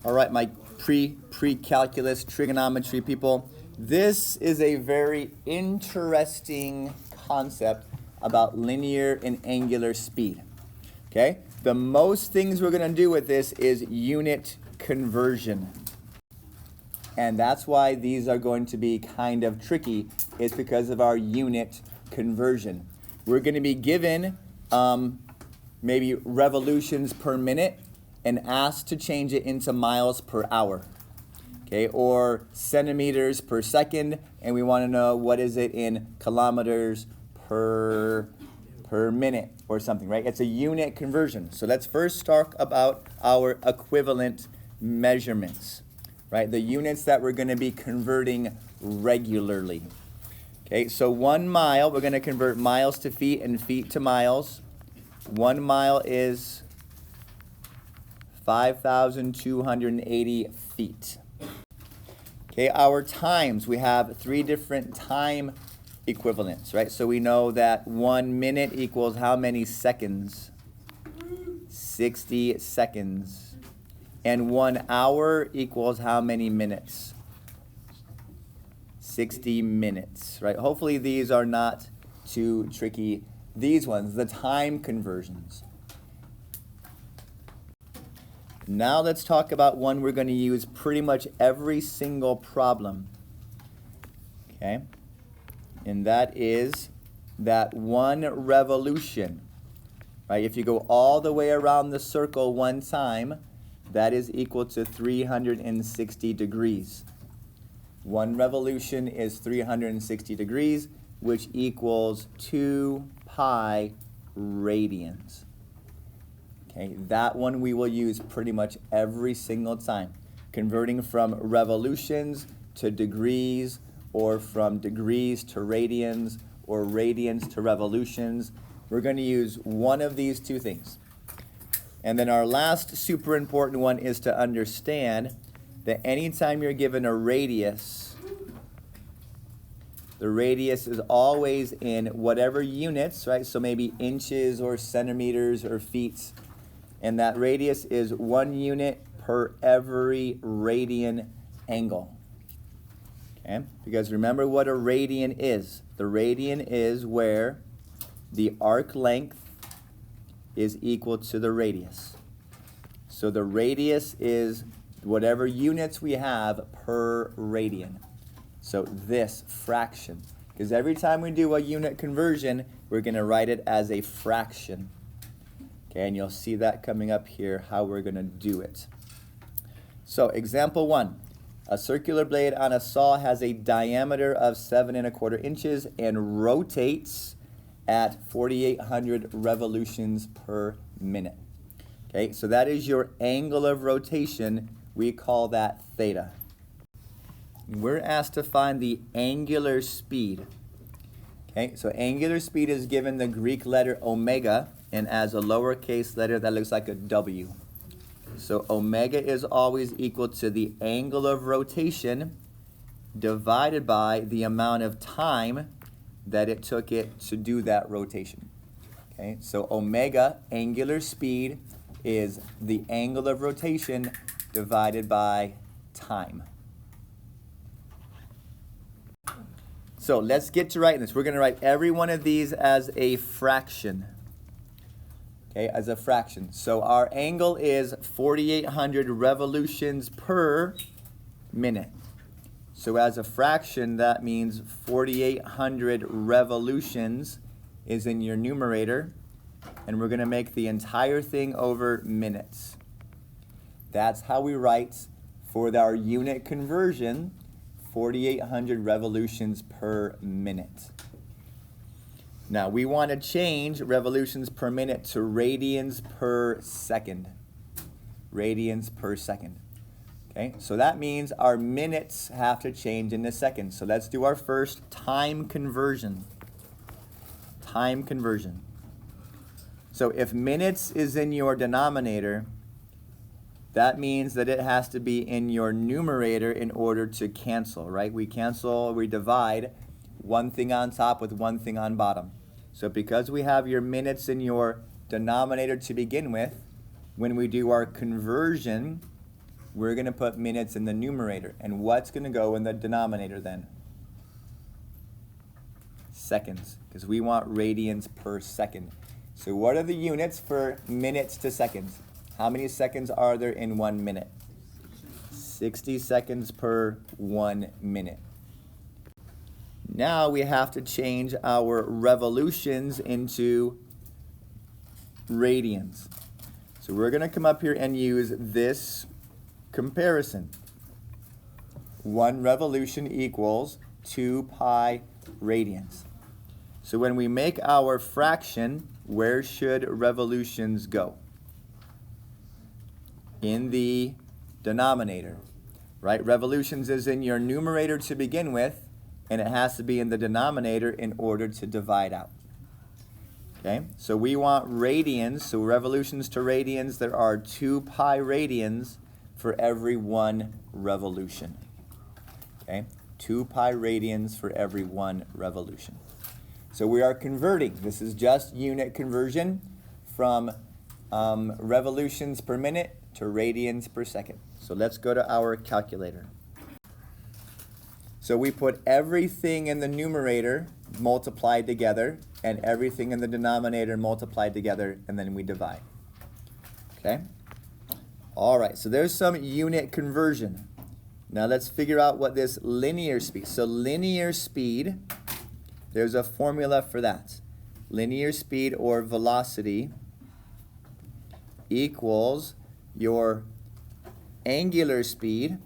All right, my pre-calculus trigonometry people. This is a very interesting concept about linear and angular speed. Okay? The most things we're going to do with this is unit conversion. And that's why these are going to be kind of tricky, is because of our unit conversion. We're going to be given maybe revolutions per minute and asked to change it into miles per hour, okay, or centimeters per second, and we want to know what is it in kilometers per minute or something, right? It's a unit conversion. So let's first talk about our equivalent measurements, right? The units that we're going to be converting regularly. Okay, so 1 mile, we're going to convert miles to feet and feet to miles. 1 mile is 5,280 feet. Okay, our times, we have 3 different time equivalents, right? So we know that 1 minute equals how many seconds? 60 seconds. And 1 hour equals how many minutes? 60 minutes, right? Hopefully these are not too tricky. These ones, the time conversions. Now let's talk about one we're going to use pretty much every single problem. Okay? And that is that 1 revolution. Right? If you go all the way around the circle 1 time, that is equal to 360 degrees. 1 revolution is 360 degrees, which equals 2 pi radians. Okay, that one we will use pretty much every single time. Converting from revolutions to degrees, or from degrees to radians, or radians to revolutions. We're going to use one of these 2 things. And then our last super important one is to understand that anytime you're given a radius, the radius is always in whatever units, right? So maybe inches or centimeters or feet. And that radius is 1 unit per every radian angle. Okay? Because remember what a radian is. The radian is where the arc length is equal to the radius. So the radius is whatever units we have per radian. So this fraction. Because every time we do a unit conversion, we're going to write it as a fraction. Okay, and you'll see that coming up here, how we're going to do it. So example 1. A circular blade on a saw has a diameter of 7 1/4 inches and rotates at 4,800 revolutions per minute. Okay, so that is your angle of rotation. We call that theta. We're asked to find the angular speed. Okay, so angular speed is given the Greek letter omega, and as a lowercase letter that looks like a W. So omega is always equal to the angle of rotation divided by the amount of time that it took it to do that rotation. Okay, so omega, angular speed, is the angle of rotation divided by time. So let's get to writing this. We're going to write every one of these as a fraction. Okay, as a fraction. So our angle is 4,800 revolutions per minute. So as a fraction, that means 4,800 revolutions is in your numerator, and we're going to make the entire thing over minutes. That's how we write for our unit conversion, 4,800 revolutions per minute. Now, we want to change revolutions per minute to radians per second. Radians per second. Okay, so that means our minutes have to change into seconds. So let's do our first time conversion. Time conversion. So if minutes is in your denominator, that means that it has to be in your numerator in order to cancel, right? We cancel, we divide one thing on top with one thing on bottom. So because we have your minutes in your denominator to begin with, when we do our conversion, we're going to put minutes in the numerator. And what's going to go in the denominator then? Seconds, because we want radians per second. So what are the units for minutes to seconds? How many seconds are there in 1 minute? 60 seconds per 1 minute. Now we have to change our revolutions into radians. So we're going to come up here and use this comparison. 1 revolution equals 2 pi radians. So when we make our fraction, where should revolutions go? In the denominator, right? Revolutions is in your numerator to begin with, and it has to be in the denominator in order to divide out. Okay, so we want radians, so revolutions to radians, there are 2 pi radians for every 1 revolution. Okay, 2 pi radians for every 1 revolution. So we are converting. This is just unit conversion from revolutions per minute to radians per second. So let's go to our calculator. So we put everything in the numerator multiplied together and everything in the denominator multiplied together, and then we divide. Okay? All right, so there's some unit conversion. Now let's figure out what this linear speed. So linear speed, there's a formula for that. Linear speed or velocity equals your angular speed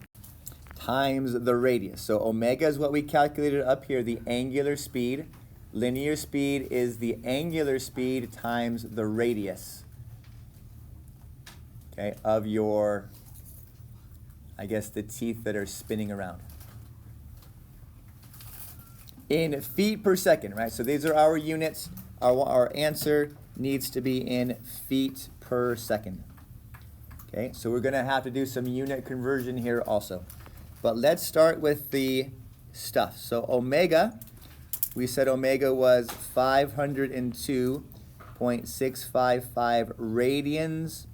times the radius. So omega is what we calculated up here, the angular speed. Linear speed is the angular speed times the radius, okay, of your, I guess, the teeth that are spinning around. In feet per second, right? So these are our units. Our answer needs to be in feet per second. Okay, so we're going to have to do some unit conversion here also. But let's start with the stuff. So omega, we said omega was 502.655 radians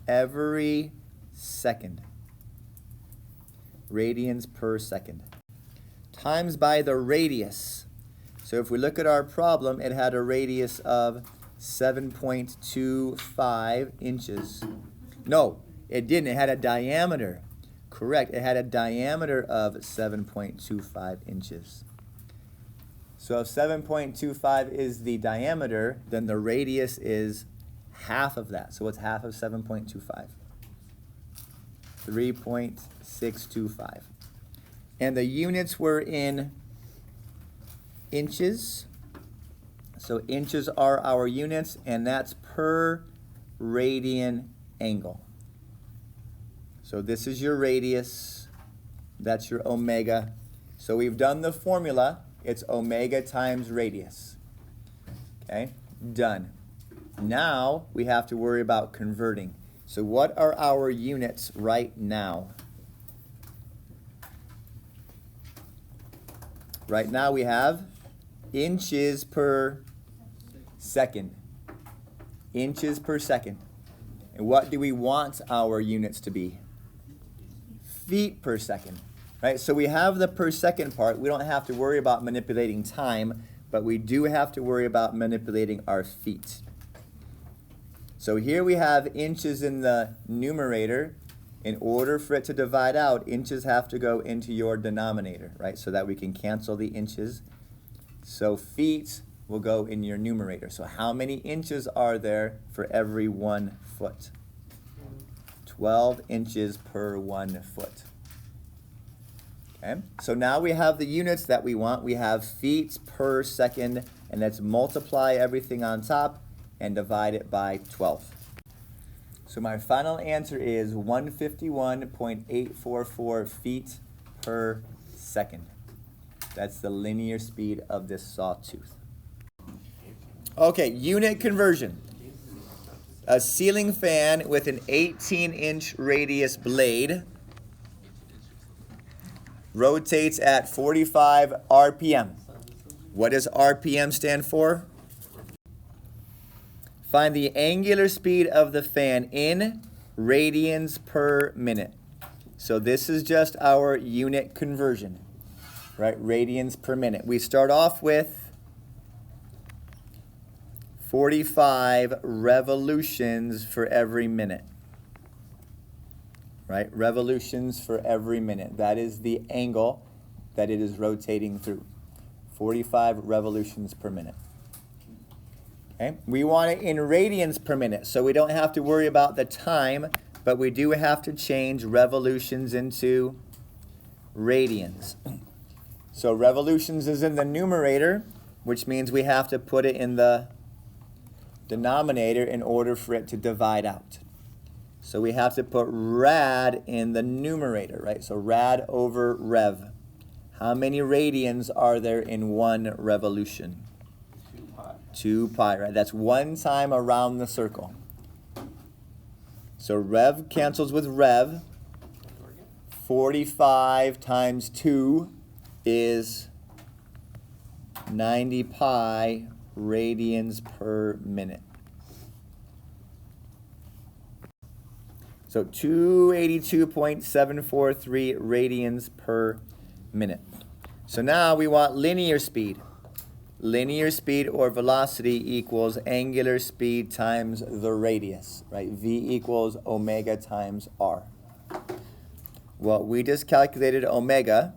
every second. Radians per second. Times by the radius. So if we look at our problem, it had a radius of 7.25 inches. No, it didn't. It had a diameter. Correct. It had a diameter of 7.25 inches. So if 7.25 is the diameter, then the radius is half of that. So what's half of 7.25? 3.625. And the units were in inches. So inches are our units, and that's per radian angle. So this is your radius, that's your omega. So we've done the formula, it's omega times radius. Okay, done. Now we have to worry about converting. So what are our units right now? Right now we have inches per second. Inches per second. And what do we want our units to be? Feet per second, right? So we have the per second part. We don't have to worry about manipulating time, but we do have to worry about manipulating our feet. So here we have inches in the numerator. In order for it to divide out, inches have to go into your denominator, right? So that we can cancel the inches. So feet will go in your numerator. So how many inches are there for every 1 foot? 12 inches per 1 foot. Okay, so now we have the units that we want. We have feet per second, and let's multiply everything on top and divide it by 12. So my final answer is 151.844 feet per second. That's the linear speed of this sawtooth. Okay, unit conversion. A ceiling fan with an 18-inch radius blade rotates at 45 RPM. What does RPM stand for? Find the angular speed of the fan in radians per minute. So this is just our unit conversion, right? Radians per minute. We start off with 45 revolutions for every minute, right? Revolutions for every minute. That is the angle that it is rotating through. 45 revolutions per minute. Okay? We want it in radians per minute, so we don't have to worry about the time, but we do have to change revolutions into radians. So revolutions is in the numerator, which means we have to put it in the denominator in order for it to divide out. So we have to put rad in the numerator, right? So rad over rev. How many radians are there in one revolution? 2 pi. 2 pi, right? That's one time around the circle. So rev cancels with rev. 45 times 2 is 90 pi radians per minute. So 282.743 radians per minute. So now we want linear speed. Linear speed or velocity equals angular speed times the radius, right? V equals omega times r. Well, we just calculated omega,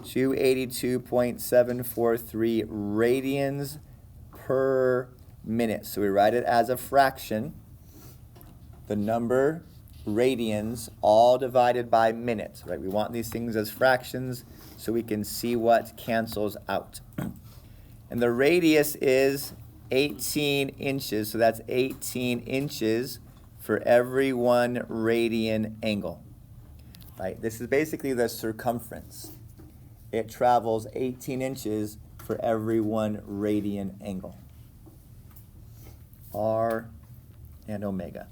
282.743 radians per minute. So we write it as a fraction. The number radians all divided by minutes, right? We want these things as fractions so we can see what cancels out. And the radius is 18 inches, so that's 18 inches for every 1 radian angle, right? This is basically the circumference. It travels 18 inches for every 1 radian angle. R and omega.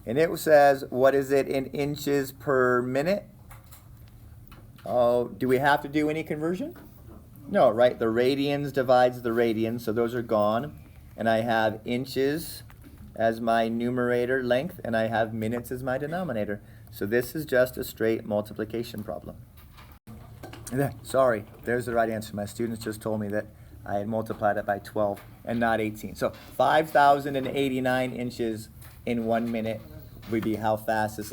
And it says, what is it in inches per minute? Oh, do we have to do any conversion? No, right? The radians divides the radians, so those are gone. And I have inches as my numerator length, and I have minutes as my denominator. So this is just a straight multiplication problem. Sorry, there's the right answer. My students just told me that I had multiplied it by 12 and not 18. So 5,089 inches in 1 minute would be how fast this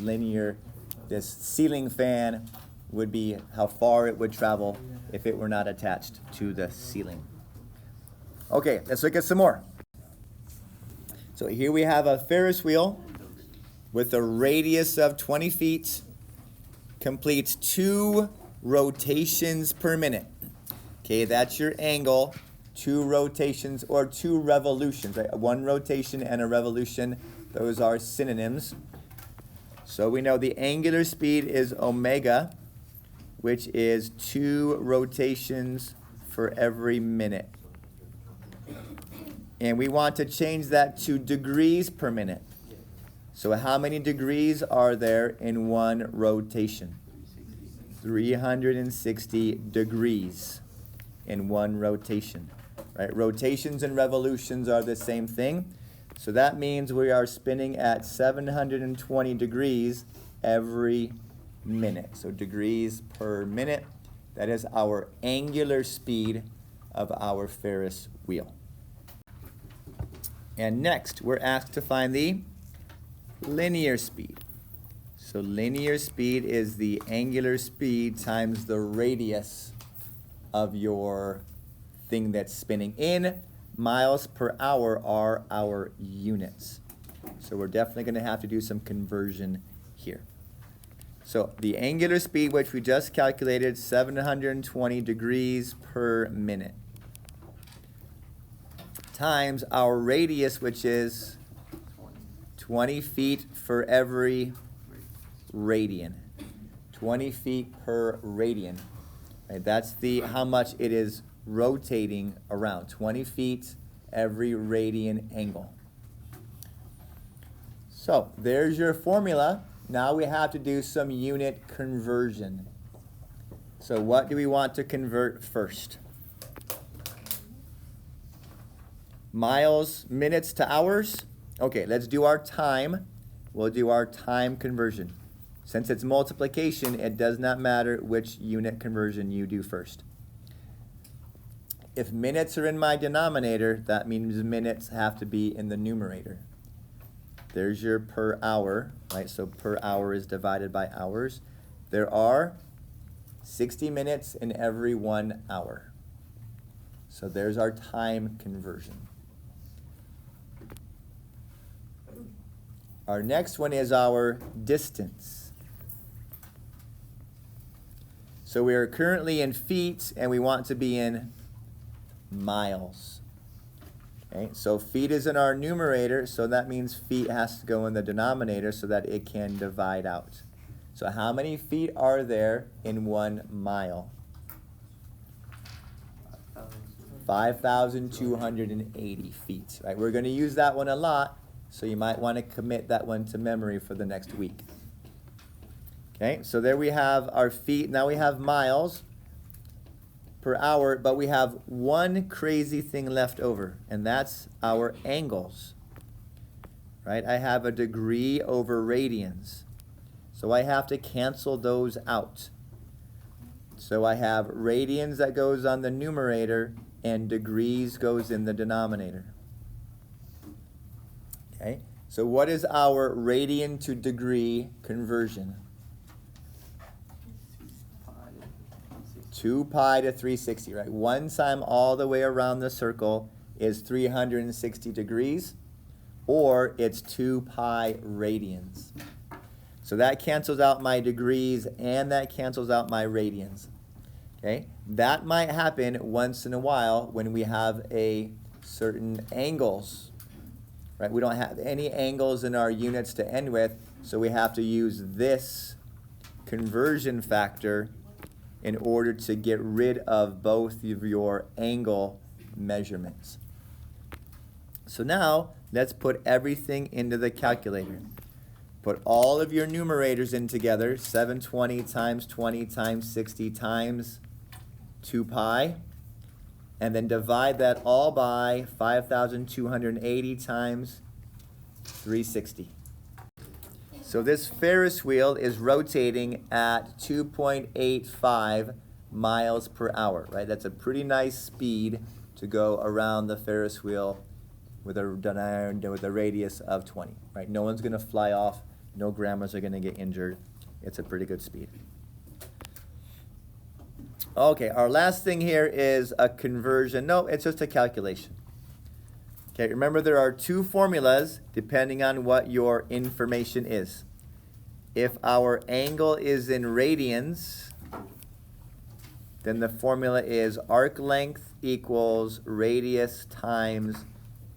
ceiling fan would be, how far it would travel if it were not attached to the ceiling. Okay, let's look at some more. So here we have a Ferris wheel with a radius of 20 feet, completes 2 rotations per minute. Okay, that's your angle. 2 rotations or 2 revolutions, right? 1 rotation and a revolution, those are synonyms. So we know the angular speed is omega, which is 2 rotations for every minute. And we want to change that to degrees per minute. So how many degrees are there in 1 rotation? 360 degrees in 1 rotation. Right? Rotations and revolutions are the same thing. So that means we are spinning at 720 degrees every minute. So degrees per minute. That is our angular speed of our Ferris wheel. And next, we're asked to find the linear speed. So linear speed is the angular speed times the radius of your thing that's spinning. In miles per hour are our units. So we're definitely going to have to do some conversion here. So the angular speed, which we just calculated, 720 degrees per minute, times our radius, which is 20 feet for every radian. 20 feet per radian. Right, that's how much it is rotating around. 20 feet every radian angle. So there's your formula. Now we have to do some unit conversion. So what do we want to convert first? Miles, minutes to hours? Okay, let's do our time. we'll do our time conversion. Since it's multiplication, it does not matter which unit conversion you do first. If minutes are in my denominator, that means minutes have to be in the numerator. There's your per hour, right? So per hour is divided by hours. There are 60 minutes in every 1 hour. So there's our time conversion. Our next one is our distance. So we are currently in feet and we want to be in miles. Okay, so feet is in our numerator, so that means feet has to go in the denominator so that it can divide out. So how many feet are there in 1 mile? 5,280 feet. Right? We're going to use that one a lot, so you might want to commit that one to memory for the next week. Okay, so there we have our feet. Now we have miles per hour, but we have one crazy thing left over, and that's our angles. Right? I have a degree over radians. So I have to cancel those out. So I have radians that goes on the numerator and degrees goes in the denominator. Okay, so what is our radian to degree conversion? 2 pi to 360, right? 1 time all the way around the circle is 360 degrees, or it's 2 pi radians. So that cancels out my degrees and that cancels out my radians. Okay? That might happen once in a while when we have a certain angles. Right? We don't have any angles in our units to end with, so we have to use this conversion factor in order to get rid of both of your angle measurements. So now, let's put everything into the calculator. Put all of your numerators in together, 720 times 20 times 60 times 2 pi, and then divide that all by 5,280 times 360. So this Ferris wheel is rotating at 2.85 miles per hour, right? That's a pretty nice speed to go around the Ferris wheel with a radius of 20, right? No one's going to fly off. No grandmas are going to get injured. It's a pretty good speed. Okay, our last thing here is a conversion. No, it's just a calculation. Okay, remember there are two formulas depending on what your information is. If our angle is in radians, then the formula is arc length equals radius times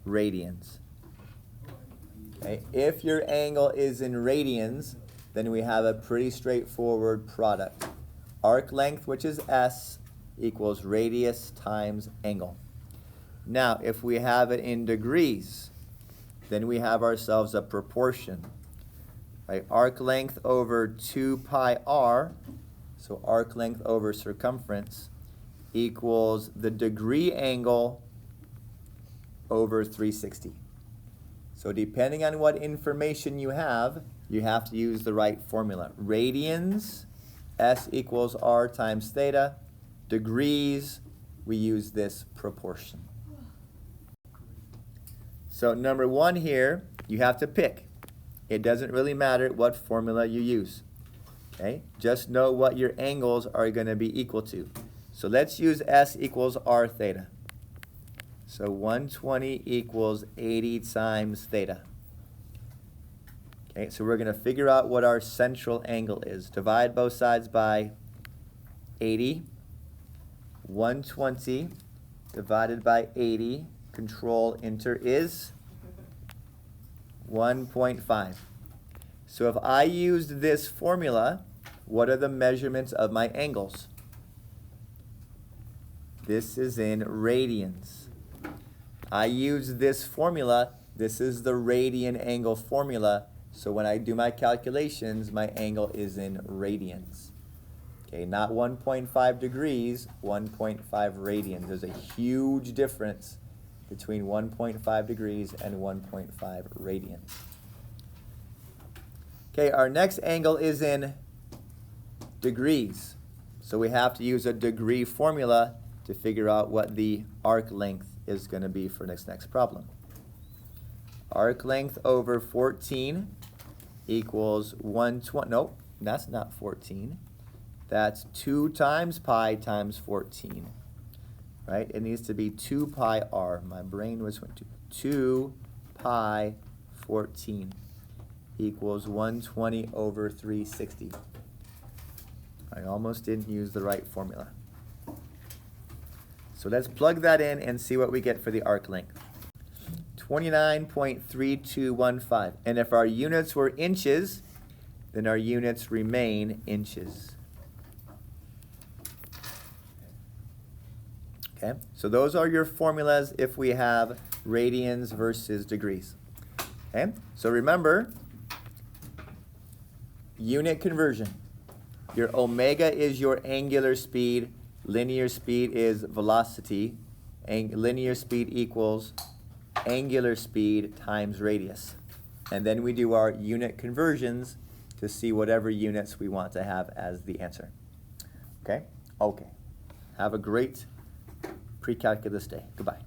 radians. Okay, if your angle is in radians, then we have a pretty straightforward product. Arc length, which is S, equals radius times angle. Now, if we have it in degrees, then we have ourselves a proportion. Right? Arc length over 2 pi r, so arc length over circumference, equals the degree angle over 360. So depending on what information you have to use the right formula. Radians, S equals R times theta. Degrees, we use this proportion. So number one here, you have to pick. It doesn't really matter what formula you use. Okay? Just know what your angles are going to be equal to. So let's use S equals R theta. So 120 equals 80 times theta. Okay, so we're going to figure out what our central angle is. Divide both sides by 80. 120 divided by 80, control enter, is 1.5. So if I used this formula, what are the measurements of my angles? This is in radians. I use this formula. This is the radian angle formula. So when I do my calculations, my angle is in radians. Okay, not 1.5 degrees, 1.5 radians. There's a huge difference between 1.5 degrees and 1.5 radians. Okay, our next angle is in degrees. So we have to use a degree formula to figure out what the arc length is going to be for this next problem. Arc length over 14 equals 120. Nope, that's not 14. That's 2 times pi times 14. Right? It needs to be 2 pi r. My brain was went to 2 pi 14 equals 120 over 360. I almost didn't use the right formula. So let's plug that in and see what we get for the arc length. 29.3215. And if our units were inches, then our units remain inches. Okay, so those are your formulas if we have radians versus degrees. Okay, so remember, unit conversion. Your omega is your angular speed, linear speed is velocity, and linear speed equals angular speed times radius. And then we do our unit conversions to see whatever units we want to have as the answer. Okay? Okay. Have a great pre-calculus day. Goodbye.